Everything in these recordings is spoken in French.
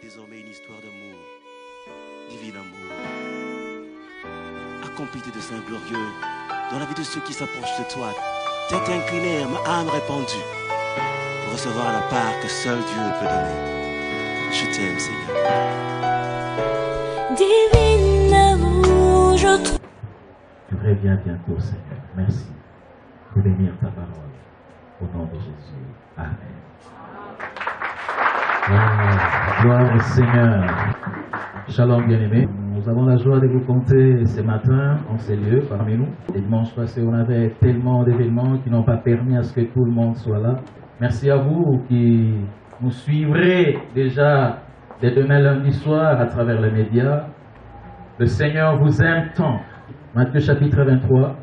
désormais une histoire d'amour, divin amour, accompli de saints glorieux, dans la vie de ceux qui s'approchent de toi, tête inclinée, ma âme répandue, pour recevoir la part que seul Dieu peut donner. Je t'aime, Seigneur. Divin amour, Tu reviens bientôt, Seigneur. Merci pour bénir ta parole. Au nom de Jésus. Amen. Gloire au Seigneur. Shalom, bien-aimés. Nous avons la joie de vous compter ce matin en ces lieux parmi nous. Les dimanches passés, on avait tellement d'événements qui n'ont pas permis à ce que tout le monde soit là. Merci à vous qui nous suivrez déjà dès demain lundi soir à travers les médias. Le Seigneur vous aime tant. Matthieu chapitre 23,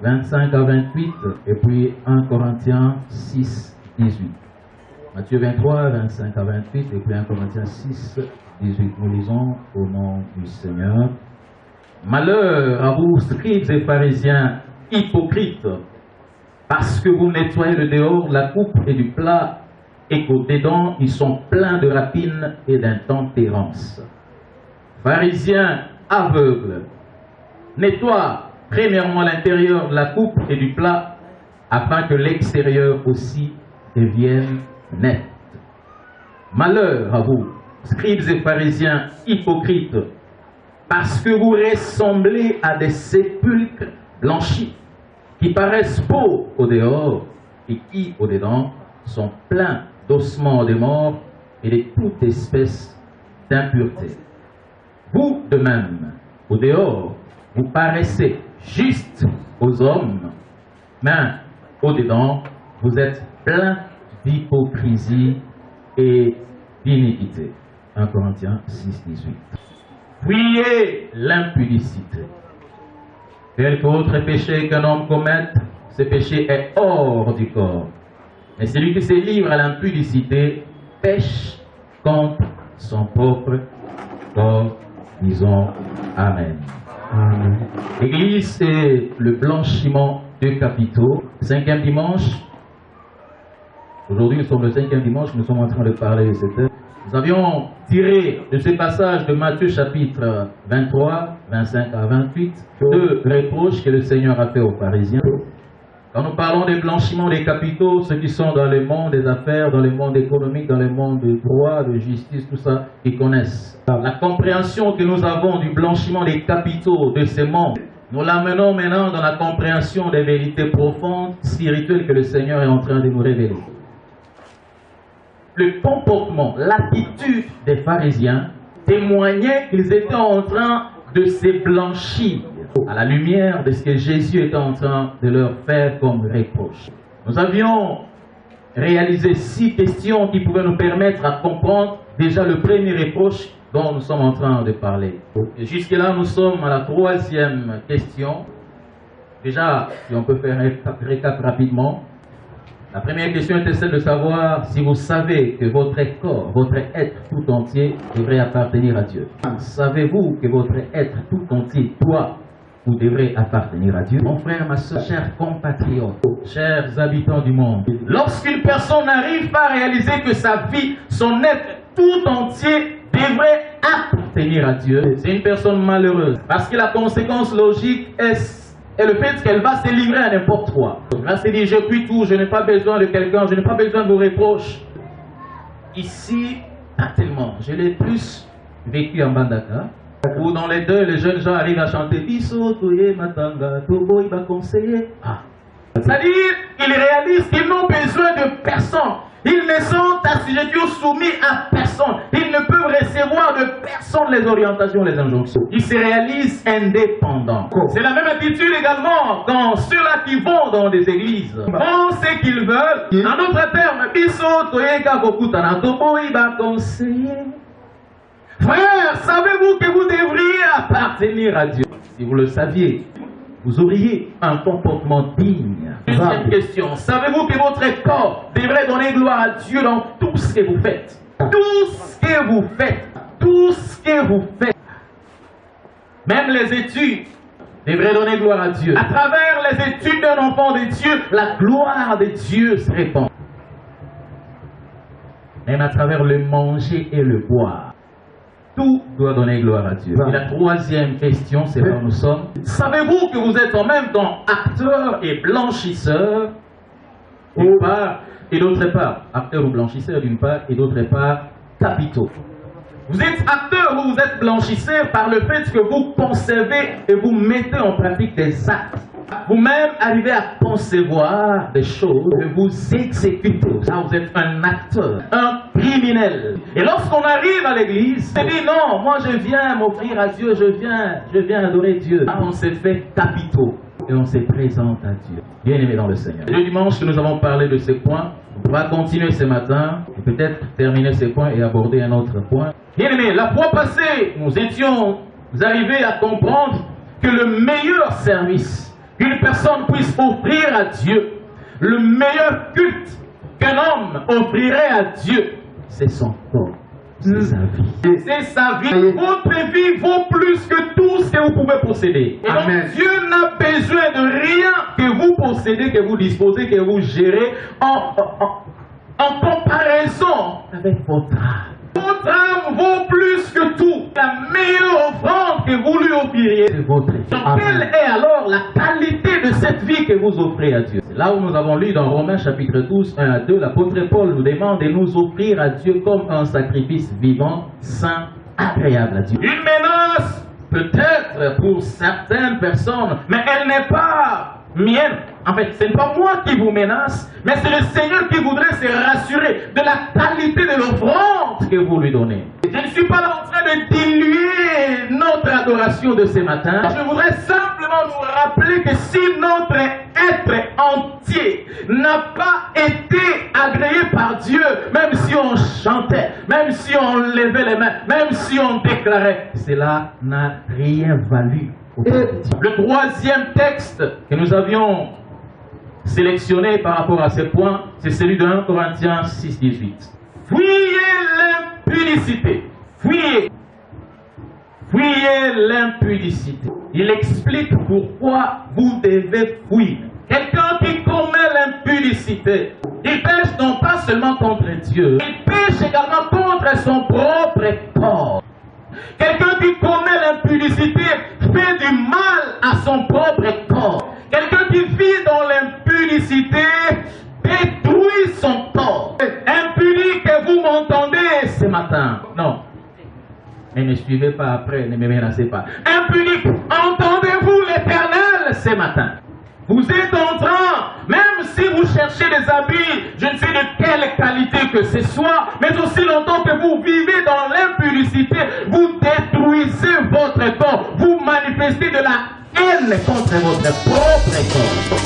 25 à 28, et puis 1 Corinthiens 6, 18. Matthieu 23, 25 à 28, et puis 1 Corinthiens 6, 18. Nous lisons au nom du Seigneur. Malheur à vous, scribes et pharisiens, hypocrites, parce que vous nettoyez le dehors, la coupe et du plat, et qu'au dedans, ils sont pleins de rapines et d'intempérance. Pharisiens aveugles, nettoie premièrement l'intérieur de la coupe et du plat, afin que l'extérieur aussi devienne net. Malheur à vous, scribes et pharisiens hypocrites, parce que vous ressemblez à des sépulcres blanchis, qui paraissent beaux au dehors, et qui, au dedans, sont pleins d'ossements de morts et de toute espèce d'impureté. Vous, de même, au dehors, vous paraissez juste aux hommes, mais au-dedans, vous êtes plein d'hypocrisie et d'iniquité. 1 Corinthiens 6, 18. Fuyez l'impudicité. Quelque autre péché qu'un homme commette, ce péché est hors du corps. Mais celui qui se livre à l'impudicité pêche contre son propre corps. Disons Amen. L'Église, c'est le blanchiment des capitaux. 5e dimanche. Aujourd'hui, nous sommes le 5e dimanche, nous sommes en train de parler de cette. Nous avions tiré de ce passage de Matthieu chapitre 23, 25 à 28, deux reproches que le Seigneur a fait aux pharisiens. Quand nous parlons des blanchiments des capitaux, ceux qui sont dans le monde des affaires, dans le monde économique, dans le monde du droit, de justice, tout ça, ils connaissent. La compréhension que nous avons du blanchiment des capitaux de ces mondes, nous l'amenons maintenant dans la compréhension des vérités profondes, spirituelles que le Seigneur est en train de nous révéler. Le comportement, l'attitude des pharisiens témoignait qu'ils étaient en train de se blanchir à la lumière de ce que Jésus était en train de leur faire comme reproche. Nous avions réalisé 6 questions qui pouvaient nous permettre à comprendre déjà le premier reproche dont nous sommes en train de parler. Et jusque-là, nous sommes à la 3e question. Déjà, si on peut faire un récap rapidement. La première question était celle de savoir si vous savez que votre corps, votre être tout entier devrait appartenir à Dieu. Savez-vous que votre être tout entier, toi, vous devrez appartenir à Dieu? Mon frère, ma soeur, chers compatriotes, chers habitants du monde, lorsqu'une personne n'arrive pas à réaliser que sa vie, son être tout entier devrait appartenir à Dieu, c'est une personne malheureuse. Parce que la conséquence logique est le fait qu'elle va se livrer à n'importe quoi. Elle va se dire, je puis tout, je n'ai pas besoin de quelqu'un, je n'ai pas besoin de vos reproches. Ici, pas tellement. Je l'ai plus vécu en Bandaka, où dans les deux, les jeunes gens arrivent à chanter Biso, Toye, Matanga, Tobo, il va conseiller. C'est-à-dire, ils réalisent qu'ils n'ont besoin de personne. Ils ne sont assujettis ou soumis à personne. Ils ne peuvent recevoir de personne les orientations, les injonctions. Ils se réalisent indépendants. C'est la même attitude également quand ceux-là qui vont dans des églises font ce qu'ils veulent. En d'autres termes, Biso, Toyeka, Kokutana, Tobo, il va conseiller. Frère, savez-vous que vous devriez appartenir à Dieu? Si vous le saviez, vous auriez un comportement digne. Deuxième question, savez-vous que votre corps devrait donner gloire à Dieu dans tout ce que vous faites? Tout ce que vous faites, tout ce que vous faites, même les études devraient donner gloire à Dieu. À travers les études d'un enfant de Dieu, la gloire de Dieu se répand. Même à travers le manger et le boire. tout doit donner gloire à Dieu. Et la troisième question, c'est là où nous sommes. Savez-vous que vous êtes en même temps acteur et blanchisseur d'une part et d'autre part? Acteur ou blanchisseur d'une part et d'autre part capitaux. Vous êtes acteur ou vous êtes blanchisseur par le fait que vous concevez et vous mettez en pratique des actes. Vous-même arrivez à concevoir des choses que vous exécutez. Là, vous êtes un acteur, un criminel. Et lorsqu'on arrive à l'église, on dit non, moi je viens m'offrir à Dieu, je viens adorer Dieu. Là, on s'est fait capitaux et on se présente à Dieu. Bien-aimé dans le Seigneur. Le dimanche, nous avons parlé de ces points. On va continuer ce matin et peut-être terminer ces points et aborder un autre point. Bien-aimé, la fois passée, nous étions arrivés à comprendre que le meilleur service qu'une personne puisse offrir à Dieu, le meilleur culte qu'un homme offrirait à Dieu, c'est son corps, c'est sa vie. C'est sa vie. Votre vie vaut plus que tout ce que vous pouvez posséder. Et donc Dieu n'a besoin de rien que vous possédez, que vous disposez, que vous gérez en comparaison avec votre âme. Votre âme vaut plus que tout. La meilleure offrande que vous lui offririez, c'est votre vie. Donc, quelle est alors la qualité de cette vie que vous offrez à Dieu? C'est là où nous avons lu dans Romains chapitre 12, 1 à 2, l'apôtre Paul nous demande de nous offrir à Dieu comme un sacrifice vivant, saint, agréable à Dieu. Une menace, peut-être pour certaines personnes, mais elle n'est pas mienne. En fait, ce n'est pas moi qui vous menace, mais c'est le Seigneur qui voudrait se rassurer de la qualité de l'offrande que vous lui donnez. Je ne suis pas là en train de diluer notre adoration de ce matin. Je voudrais simplement nous rappeler que si notre être entier n'a pas été agréé par Dieu, même si on chantait, même si on levait les mains, même si on déclarait, cela n'a rien valu. Et le troisième texte que nous avions sélectionné par rapport à ce point, c'est celui de 1 Corinthiens 6, 18. Fuyez l'impudicité. Fuyez. Fuyez l'impudicité. Il explique pourquoi vous devez fuir. Quelqu'un qui commet l'impudicité, il pêche non pas seulement contre Dieu, il pêche également contre son propre corps. Quelqu'un qui commet l'impudicité fait du mal à son propre corps. Quelqu'un qui vit dans l'impudicité détruit son corps. Impudique que vous m'entendez ce matin. Non. Ne me suivez pas après, ne me menacez pas. Impudique, entendez-vous l'Éternel ce matin? Vous êtes en train, même si vous cherchez des habits, je ne sais de quelle qualité que ce soit, mais aussi longtemps que vous vivez dans l'impudicité, vous détruisez votre corps, vous manifestez de la haine contre votre propre corps.